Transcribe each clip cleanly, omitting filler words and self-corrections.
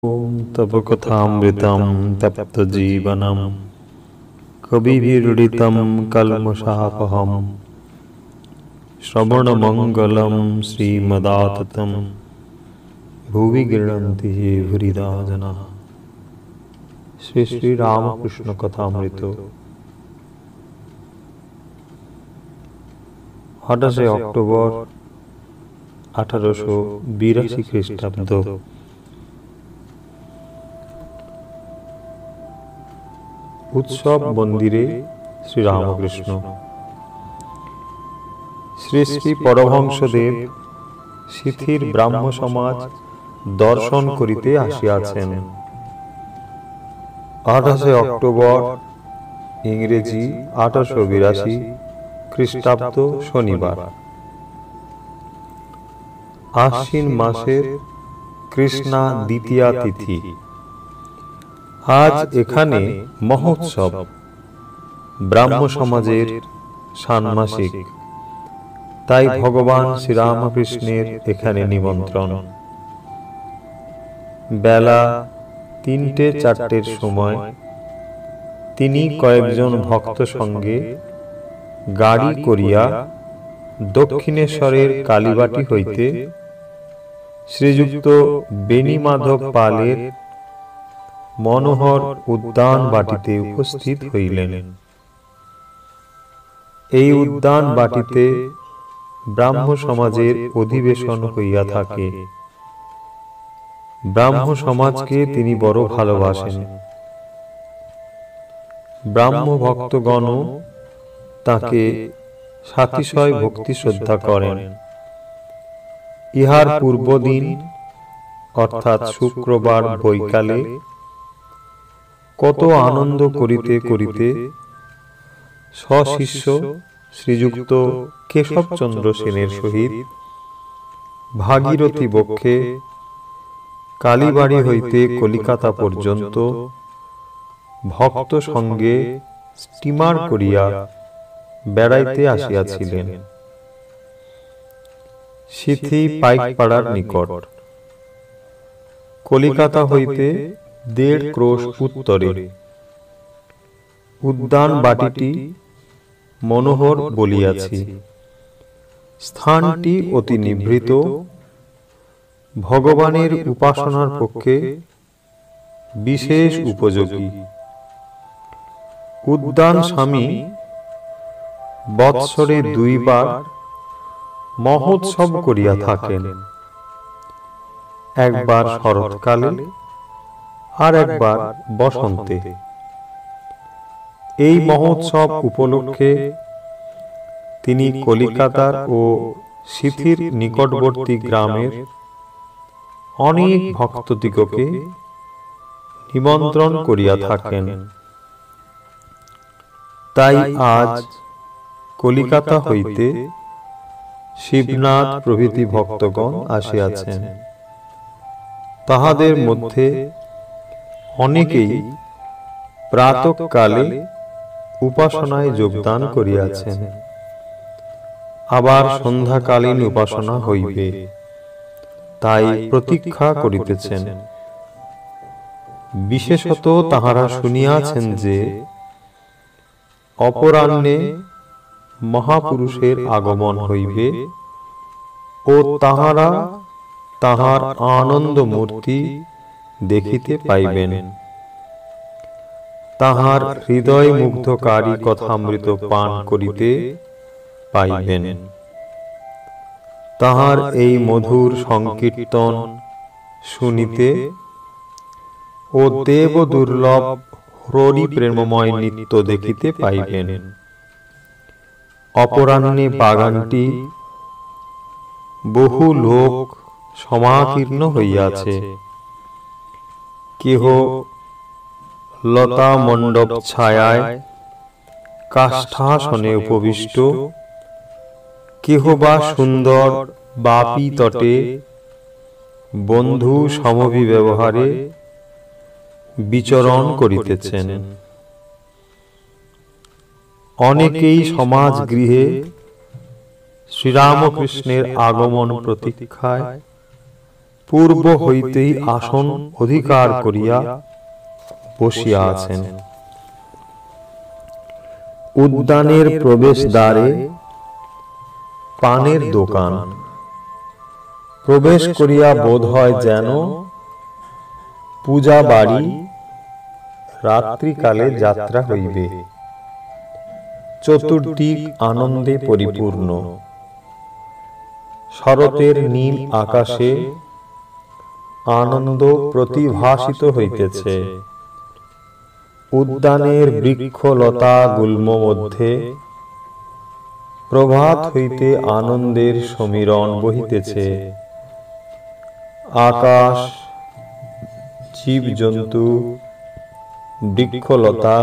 ओम तव कथामृतं तप्तजीवनं कविभिरीडितं कल्मषापहं श्रवणमंगलं श्रीमदाततं भुवि गृह्णन्ति ये भूरिदा जनाः। श्री श्री रामकृष्ण कथामृत 28 অক্টোবর 1882 খ্রিস্টাব্দ। उत्सव मंदिरे श्री रामकृष्ण। श्री श्री परमहंसदेव शिथिर ब्राह्म समाज दर्शन करिते आसियाछेन। 28 अक्टोबर इंग्रेजी 1882 ख्रिस्टाब्द शनिवार आश्विन मासेर कृष्णा द्वितीया तिथि। आज एखाने महोत्सव ब्राह्म समाजेर षाण्मासिक, ताई भगवान श्री रामकृष्णेर एखाने निमंत्रण। बेला 3-4टेर समय तिनी कयेकजन भक्त संगे गाड़ी करिया दक्षिणेश्वरेर कालीबाटी हईते श्रीयुक्त बेणीमाधव पालेर मनोहर उद्यान बाटीते उपस्थित हইলেন। এই উদ্যান বাটিতে ব্রাহ্ম সমাজের অধিবেশন হইয়া থাকে। ব্রাহ্ম সমাজকে তিনি বড় ভালোবাসেন। ব্রাহ্ম ভক্তগণ তাকে সাতিশয় ভক্তি শ্রদ্ধা করেন। ইহার পূর্বদিন অর্থাৎ শুক্রবার বৈকালে কত আনন্দ করিতে করিতে সশিষ্য শ্রীযুক্ত কেশবচন্দ্র সেনের সহিত ভাগীরথী বক্ষে কালীবাড়ি হইতে কলিকাতা পর্যন্ত ভক্ত সঙ্গে স্টিমার করিয়া বেড়াইতে আসিয়াছিলেন। সিথি পাইকপাড়ার নিকট, কলিকাতা হইতে 1.5 ক্রোশ উত্তরে। উদ্যান বাটিটি মনোহর বলিয়াছি। স্থানটি অতি নিভৃত, ভগবানের উপাসনার পক্ষে বিশেষ উপযোগী। উদ্যান স্বামী বৎসরে 2 বার মহোৎসব করিয়া থাকেন, একবার শরৎকালে আর একবার বসন্তে। এই মহোৎসব উপলক্ষে তিনি কলিকাতার ও সিথির নিকটবর্তী গ্রামের অনেক ভক্তদিগকে নিমন্ত্রণ করিয়া থাকেন। তাই আজ কলিকাতা হইতে শিবনাথ প্রভৃতি ভক্তগণ আসিয়াছেন। তাহাদের মধ্যে অনেকেই প্রাতঃকালে উপাসনায় যোগদান করিয়াছেন, আবার সন্ধ্যাকালীন উপাসনা হইবে, তাই প্রতীক্ষা করিতেছেন। বিশেষত তাহারা শুনিয়াছেন যে অপরাহ্নে মহাপুরুষের আগমন হইবে ও তাহারা তাহার আনন্দ মূর্তি দেখিতে পাইবেন। তাহার হৃদয় মুগ্ধকারী কথামৃত পান করিতে পাইবেন। তাহার এই মধুর সংকীর্তন শুনিতে ও দেব দুর্লভ হরি প্রেমময় নৃত্য দেখিতে পাইবেন। অপরাহ্নে বাগানটি বহু লোক সমাকীর্ণ হইয়াছে। কেহ লতা মণ্ডপ ছায়ায় কাষ্ঠাসনে উপবিষ্ট, কেহ বা সুন্দর বাপি তটে বন্ধু সমভিব্যবহারে বিচরণ করিতেছেন। অনেকেই সমাজ গৃহে শ্রীরামকৃষ্ণের আগমন প্রতীক্ষায় পূর্ব হইতেই আসন অধিকার করিয়া বসিয়া আছেন। উদ্যানের প্রবেশদ্বারে পানের দোকান। প্রবেশ করিয়া বোধ হয় যেন পূজা বাড়ি রাত্রিকালে যাত্রা হইবে। চতুর্দিক আনন্দে পরিপূর্ণ। শরতের নীল আকাশে আনন্দ প্রতিভাসিত হইতেছে। উদ্যানের বৃক্ষলতা গুল্ম মধ্যে প্রভাত হইতে আনন্দের সমীরণ বহিতেছে। আকাশ, জীবজন্তু, বৃক্ষলতা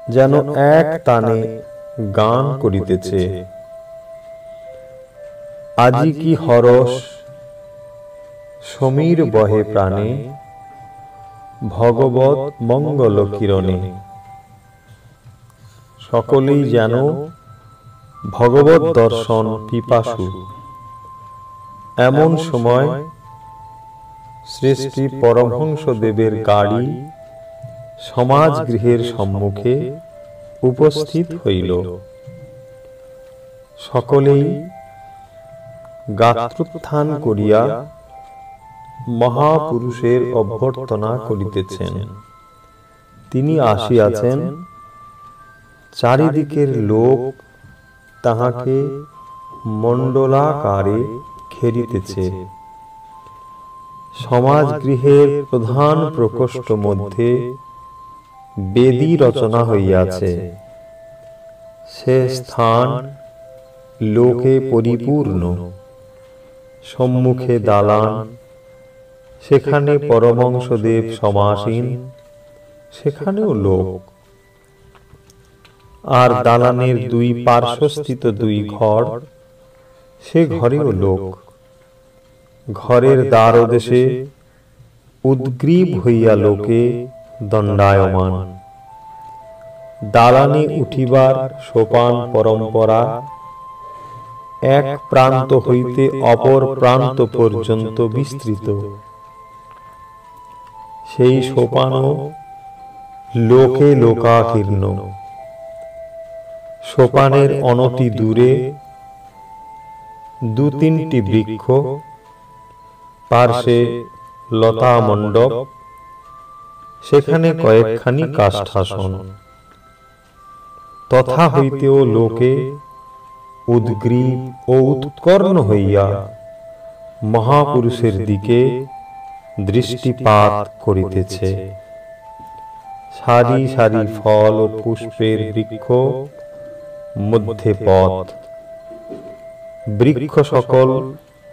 যেন এক তানে গান করিতেছে। আজি কি হরস সমীর বহে প্রাণে, ভগবৎ মঙ্গল কিরণে। সকলেই যেন ভগবৎ দর্শন পিপাসু। এমন সময় শ্রী শ্রী পরমহংসদেবের গাড়ি সমাজগৃহের সম্মুখে উপস্থিত হইল। সকলেই গাত্রোত্থান করিয়া মহাপুরুষের অভ্যর্থনা করিতেছেন। তিনি আসিয়াছেন, চারিদিকের লোক তাহাকে মণ্ডলাকারে ঘেরিতেছে। সমাজগৃহের প্রধান প্রকোষ্ঠ মধ্যে বেদী রচনা হইয়াছে। সে স্থান লোকে পরিপূর্ণ। সম্মুখে দালান, সেখানে পরমহংসদেব সমাসীন, সেখানেও লোক। আর দালানের দুই পার্শ্বস্থিত দুই ঘর, সে ঘরেও লোক। ঘরের দ্বারদেশে উদ্গ্রীব হইয়া লোকে দণ্ডায়মান। দালানে উঠিবার সোপান পরম্পরা এক প্রান্ত হইতে অপর প্রান্ত পর্যন্ত বিস্তৃত। সেই সোপানও লোকে লোকাকীর্ণ। সোপানের অনতি দূরে দু তিনটি বৃক্ষ, পার্শ্বে লতা মণ্ডপ, সেখানে কয়েকখানি কাষ্ঠাসন। তথা হইতেও লোকে উদ্গ্রীব ও উৎকর্ণ হইয়া মহাপুরুষের দিকে দৃষ্টিপাত করিতেছে। সারি সারি ফল ও পুষ্পের বৃক্ষ, মধ্যে পথ। বৃক্ষ সকল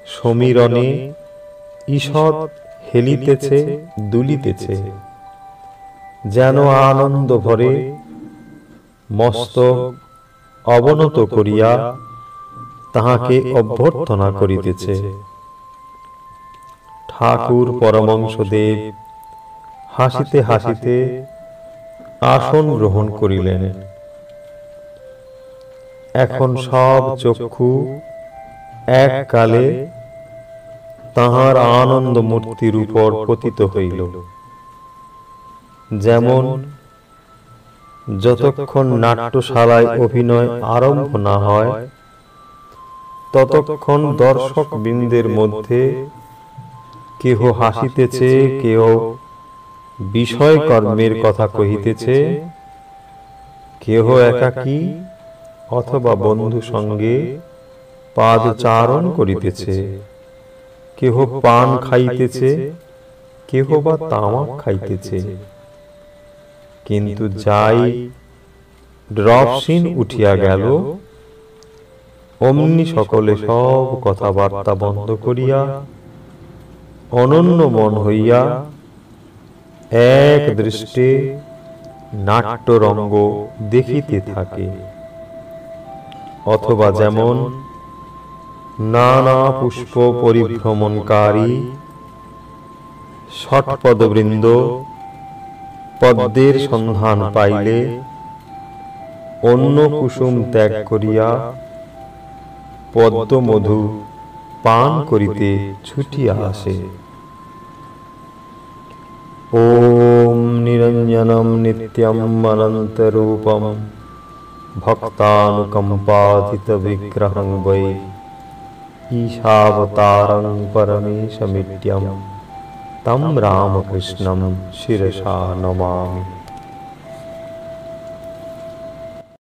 সমীরণে ঈষৎ হেলিতেছে, দুলিতেছে, যেন আনন্দ ভরে মস্তক অবনত করিয়া তাহাকে অভ্যর্থনা করিতেছে। ঠাকুর পরমহংসদেব হাসিতে হাসিতে আসন গ্রহণ করিলেন। এখন সব চক্ষু এককালে তাহার আনন্দ মূর্তির উপর পতিত হইল। যেমন যতক্ষণ নাট্যশালায় অভিনয় আরম্ভ না হয়, ততক্ষণ দর্শক বৃন্দের মধ্যে কেহ হাসিতেছে, কেহ বিষয় কর্মের কথা কহিতেছে, কেহ একাকী অথবা বন্ধু সঙ্গে পাদচারণ করিতেছে, কেহ পান খাইতেছে, কেহ বা তামাক খাইতেছে। কিন্তু যাই ড্রপ সিন উঠিয়া গেল, অমনি সকলে সব কথাবার্তা বন্ধ করিয়া অনন্য মন হইয়া এক দৃষ্টে নাট্যরঙ্গ দেখিতে থাকে। অথবা যেমন নানা পুষ্প পরিভ্রমণকারী ষটপদবৃন্দ পদ্মের সন্ধান পাইলে অন্য কুসুম ত্যাগ করিয়া পদ্মমধু পান করিতে ছুটিয়া আসে। ওম নিরঞ্জনম নিত্যম অনন্তরূপম ভক্তানুকম্পাতীত বিগ্রহং বৈ ঈশাবতারং পরমেশমিত্যম তম রামকৃষ্ণম শিরসা নমামি।